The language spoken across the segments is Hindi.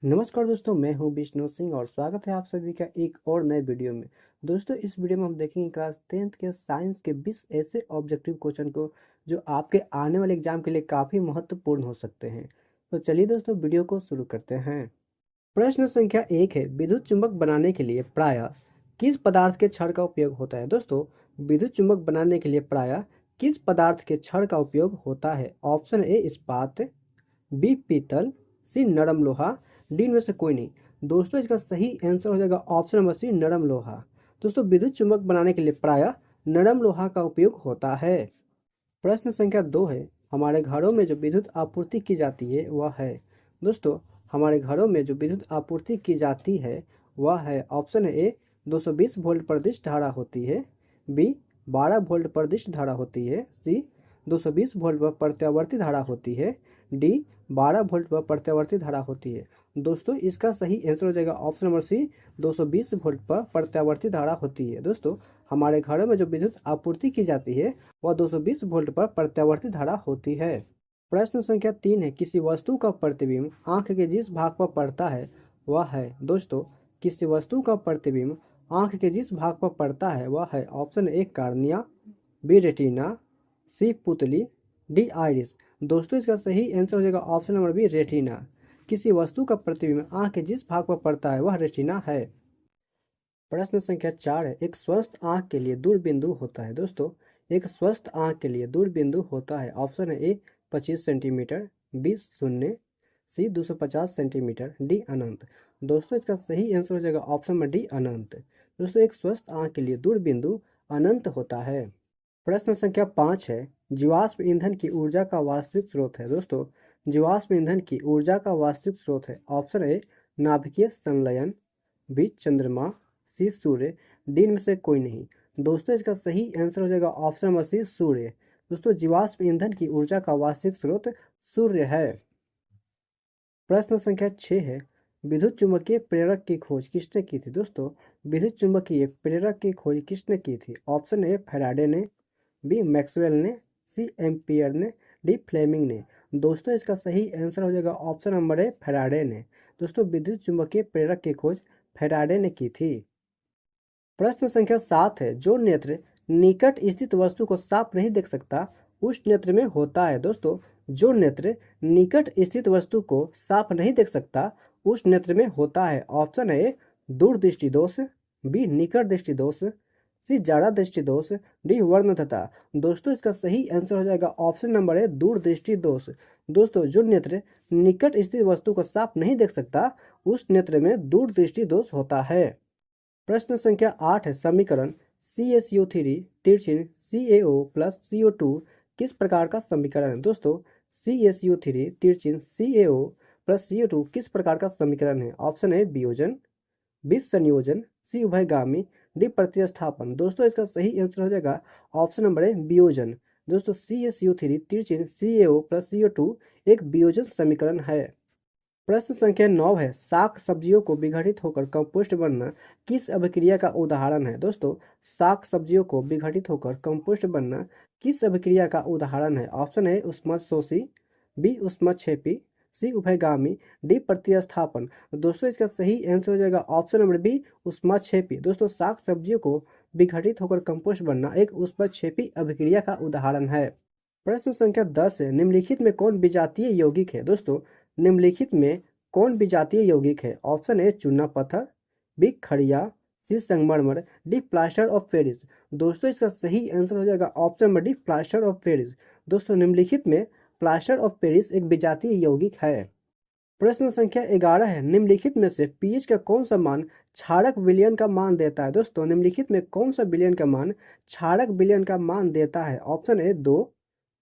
नमस्कार दोस्तों, मैं हूं विष्णु सिंह और स्वागत है आप सभी का एक और नए वीडियो में। दोस्तों, इस वीडियो में हम देखेंगे क्लास 10th के साइंस के 20 ऐसे ऑब्जेक्टिव क्वेश्चन को जो आपके आने वाले एग्जाम के लिए काफ़ी महत्वपूर्ण हो सकते हैं। तो चलिए दोस्तों, वीडियो को शुरू करते हैं। प्रश्न संख्या 1 है, विद्युत चुंबक बनाने के लिए प्रायः किस पदार्थ के छड़ का उपयोग होता है। दोस्तों, विद्युत चुंबक बनाने के लिए प्रायः किस पदार्थ के छड़ का उपयोग होता है। ऑप्शन ए इस्पात, बी पीतल, सी नरम लोहा, डी में से कोई नहीं। दोस्तों, इसका सही आंसर हो जाएगा ऑप्शन नंबर सी नरम लोहा। दोस्तों, विद्युत चुंबक बनाने के लिए प्रायः नरम लोहा का उपयोग होता है। प्रश्न संख्या 2 है, हमारे घरों में जो विद्युत आपूर्ति की जाती है वह है। दोस्तों, हमारे घरों में जो विद्युत आपूर्ति की जाती है वह है। ऑप्शन ए 220 वोल्ट प्रतिष्ठ धारा होती है, बी 12 वोल्ट प्रतिष्ठ धारा होती है, सी 220 वोल्ट पर प्रत्यावर्ती धारा होती है, डी 12 वोल्ट पर प्रत्यावर्ती धारा होती है। दोस्तों, इसका सही आंसर हो जाएगा ऑप्शन नंबर सी 220 वोल्ट पर प्रत्यावर्ती धारा होती है। दोस्तों, हमारे घरों में जो विद्युत आपूर्ति की जाती है वह 220 वोल्ट पर प्रत्यावर्ती धारा होती है। प्रश्न संख्या 3 है, किसी वस्तु का प्रतिबिंब आंख के जिस भाग पर पड़ता है वह है। दोस्तों, किसी वस्तु का प्रतिबिंब आंख के जिस भाग पर पड़ता है वह है। Option A cornea, B retina, C पुतली, डी आइरिस। दोस्तों, इसका सही आंसर हो जाएगा ऑप्शन नंबर बी रेटिना। किसी वस्तु का प्रतिबिंब आंख के जिस भाग पर पड़ता है वह रेटिना है। प्रश्न संख्या 4 है, एक स्वस्थ आंख के लिए दूर बिंदु होता है। दोस्तों, एक स्वस्थ आंख के लिए दूर बिंदु होता है। ऑप्शन है ए 25 सेंटीमीटर, बी शून्य, सी 250 सेंटीमीटर, डी अनंत। दोस्तों, इसका सही आंसर हो जाएगा ऑप्शन में डी अनंत। दोस्तों, एक स्वस्थ आंख के लिए दूर बिंदु अनंत होता है। प्रश्न संख्या 5 है, जीवाश्म ईंधन की ऊर्जा का वास्तविक स्रोत है। दोस्तों, जीवाश्म ईंधन की ऊर्जा का वास्तविक स्रोत है। ऑप्शन ए नाभिकीय संलयन, बी चंद्रमा, सी सूर्य, डी में से कोई नहीं। दोस्तों, इसका सही आंसर हो जाएगा ऑप्शन नंबर सी सूर्य। दोस्तों, जीवाश्म ईंधन की ऊर्जा का वास्तविक स्रोत सूर्य है। प्रश्न संख्या 6 है, विद्युत चुम्बकीय प्रेरक की खोज किसने की थी। दोस्तों, विद्युत चुम्बकीय प्रेरक की खोज किसने की थी। ऑप्शन ए फैराडे ने, बी मैक्सवेल ने, सी एम्पियर ने, डी फ्लेमिंग ने। दोस्तों, इसका सही आंसर हो जाएगा ऑप्शन नंबर ए फैराडे ने। दोस्तों, विद्युत चुम्बकीय प्रेरक की खोज फैराडे ने की थी। प्रश्न संख्या 7 है, जो नेत्र निकट स्थित वस्तु को साफ नहीं देख सकता उस नेत्र में होता है। दोस्तों, जो नेत्र निकट स्थित वस्तु को साफ नहीं देख सकता उस नेत्र में होता है। ऑप्शन है दूरदृष्टि दोष, बी निकट दृष्टि दोष, सी जाड़ा दृष्टि दोष, डी वर्णतता। दोस्तों, इसका सही आंसर हो जाएगा ऑप्शन नंबर है दूरदृष्टि दोष। दोस्तों, जो नेत्र निकट स्थित वस्तु को साफ नहीं देख सकता उस नेत्र में दूरदृष्टि दोष होता है। प्रश्न संख्या 8 है, समीकरण CSO3 तिरछिन CaO प्लस CO2 किस प्रकार का समीकरण है। दोस्तों, CSO3 तिरछिन CaO प्लस CO2 किस प्रकार का समीकरण है। ऑप्शन है वियोजन, बी संयोजन, सी उभयगामी, डी प्रतिस्थापन। दोस्तों, इसका सही आंसर हो जाएगा ऑप्शन नंबर है वियोजन। दोस्तों, CSO3 तिरछिन CaO प्लस CO2 एक वियोजन समीकरण है। प्रश्न संख्या 9 है, शाक सब्जियों को विघटित होकर कंपोस्ट बनना किस अभिक्रिया का उदाहरण है। दोस्तों, शाक सब्जियों को विघटित होकर कंपोस्ट बनना किस अभिक्रिया का उदाहरण है। ऑप्शन है उष्माशोषी, बी उष्माक्षेपी, सी उभयगामी, डी प्रतिस्थापन। दोस्तों, इसका सही आंसर हो जाएगा ऑप्शन नंबर बी उष्माक्षेपी। दोस्तों, शाक सब्जियों को विघटित होकर कंपोस्ट बनना एक उष्माक्षेपी अभिक्रिया का उदाहरण है। प्रश्न संख्या 10 है, निम्नलिखित में कौन विजातीय यौगिक है। दोस्तों, निम्नलिखित में कौन विजातीय यौगिक है। ऑप्शन ए चूना पत्थर, बी खड़िया, सी संगमरमर, डी प्लास्टर ऑफ पेरिस। दोस्तों, इसका सही आंसर हो जाएगा option number D plaster of Paris. दोस्तों, निम्नलिखित में प्लास्टर ऑफ पेरिस एक विजातीय यौगिक है। प्रश्न संख्या 11 है, निम्नलिखित में से पीएच का कौन सा मान क्षारक विलयन का मान देता है। दोस्तों, निम्नलिखित में कौन सा विलयन का मान क्षारक विलयन का मान देता है। Option A 2,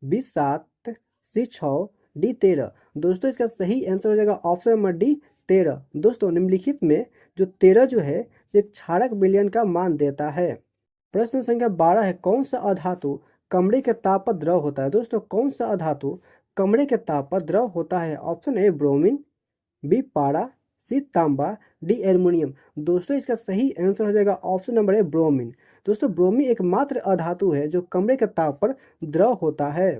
B 7, C 6, D 13। दोस्तों, इसका सही आंसर हो जाएगा ऑप्शन नंबर डी 13। दोस्तों, निम्नलिखित में जो 13 जो है एक क्षारक विलयन का मान देता है। प्रश्न संख्या 12 है, कौन सा अधातु कमरे के ताप पर द्रव होता है। दोस्तों, कौन सा अधातु कमरे के ताप पर द्रव होता है। ऑप्शन ए ब्रोमीन, बी पारा, सी तांबा, डी एल्युमिनियम। दोस्तों, इसका सही आंसर हो जाएगा ऑप्शन नंबर ए ब्रोमीन। दोस्तों, ब्रोमीन एकमात्र अधातु है जो कमरे के ताप पर द्रव होता है।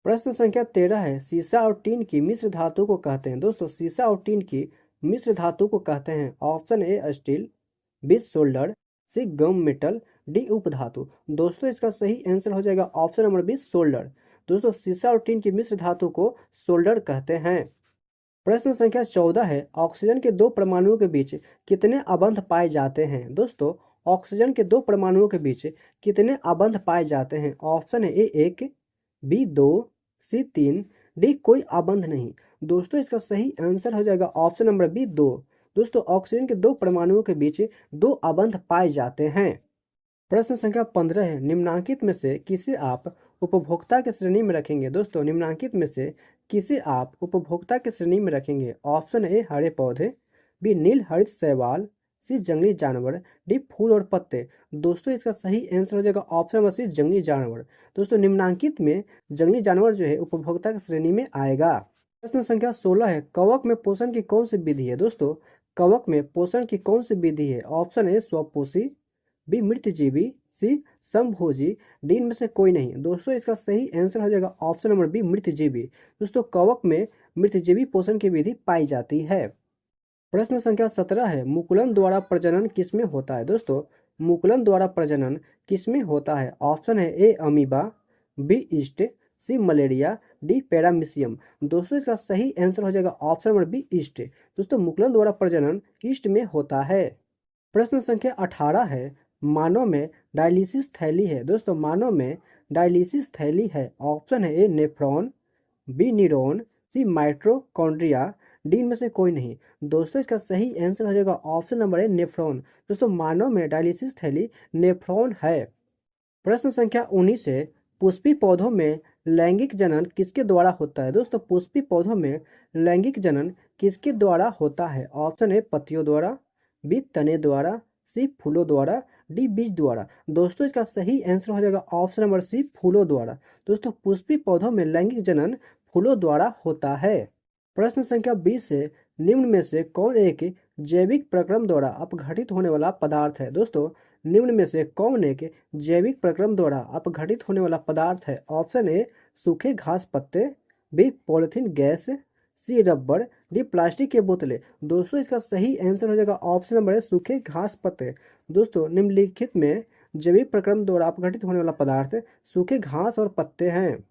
प्रश्न संख्या 13 है, सीसा और टीन की मिश्र धातु को कहते हैं। दोस्तों, सीसा और टीन की मिश्र धातु को कहते हैं? Option A steel, B solder, C gum metal, D उपधातु। दोस्तों इसका सही आंसर हो जाएगा ऑप्शन नंबर बी सोल्डर। दोस्तों सीसा और टीन की मिश्र धातु को सोल्डर कहते हैं। प्रश्न संख्या 14 है, ऑक्सीजन के दो परमाणुओं के बीच कितने अबंध पाए जाते हैं? दोस्तों ऑक्सीजन के दो परमाणुओं के बीच कितने अबंध पाए जाते हैं? ऑप्शन है ए 1, बी 2, सी 3, डी कोई अबंध नहीं। दोस्तों इसका सही आंसर हो जाएगा ऑप्शन नंबर बी 2। दोस्तों ऑक्सीजन के दो परमाणुओं के बीच दो अबंध पाए जाते हैं। प्रश्न संख्या 15 है, निम्नांकित में से किसे आप उपभोक्ता की श्रेणी में रखेंगे? दोस्तों निम्नांकित में से किसे आप उपभोक्ता की श्रेणी में रखेंगे? ऑप्शन ए हरे पौधे, बी नील हरित शैवाल, सी जंगली जानवर, डी फूल और पत्ते। दोस्तों इसका सही आंसर हो जाएगा ऑप्शन नंबर सी जंगली जानवर। दोस्तों निम्नांकित में जंगली जानवर जो है उपभोक्ता की श्रेणी में आएगा। प्रश्न संख्या 16 है, कवक में पोषण की कौन सी विधि है? दोस्तों कवक में पोषण की कौन सी विधि है? ऑप्शन ए स्वपोषी, बी मृतजीवी, सी समभोजी, डी इनमें से कोई नहीं। दोस्तों इसका सही आंसर हो जाएगा ऑप्शन नंबर बी मृतजीवी। दोस्तों कवक में मृतजीवी पोषण की विधि पाई जाती है। प्रश्न संख्या 17 है, मुकुलन द्वारा प्रजनन किसमें होता है? दोस्तों मुकुलन द्वारा प्रजनन किसमें होता है? ऑप्शन है ए अमीबा, बी ईस्ट, सी मलेरिया, डी पैरामीशियम। दोस्तों इसका सही आंसर हो जाएगा ऑप्शन नंबर बी ईस्ट। दोस्तों मुकुलन द्वारा प्रजनन ईस्ट में होता है। प्रश्न संख्या 18 है, मानव में डायलिसिस थैली है? दोस्तों मानव में डायलिसिस थैली है? ऑप्शन है ए नेफ्रॉन, बी न्यूरॉन, सी माइटोकॉन्ड्रिया, डी इनमें से कोई नहीं। दोस्तों इसका सही आंसर हो जाएगा ऑप्शन नंबर ए नेफ्रॉन। दोस्तों मानव में डायलिसिस थैली नेफ्रॉन है। प्रश्न संख्या 19 है, पुष्पी पौधों में लैंगिक जनन किसके द्वारा होता है? दोस्तों पुष्पी पौधों में लैंगिक जनन किसके द्वारा होता है? ऑप्शन ए पत्तियों द्वारा, बी तने द्वारा, सी फूलों द्वारा, डी बीज द्वारा। दोस्तों इसका सही आंसर हो जाएगा ऑप्शन नंबर सी फूलों द्वारा। दोस्तों पुष्पी पौधों में लैंगिक जनन फूलों द्वारा होता है। प्रश्न संख्या 20 है, निम्न में से कौन एक जैविक प्रक्रम द्वारा अपघटित होने वाला पदार्थ है? दोस्तों निम्न में से कौन एक जैविक प्रक्रम द्वारा अपघटित होने वाला पदार्थ है? ऑप्शन ए सूखे घास पत्ते, बी पॉलिथीन गैस, सी रबर, डी प्लास्टिक के बोतलें। दोस्तों इसका सही आंसर हो जाएगा ऑप्शन नंबर है सूखे घास पत्ते। दोस्तों निम्नलिखित में जैविक प्रक्रम द्वारा अपघटित होने वाला पदार्थ सूखे घास और पत्ते हैं।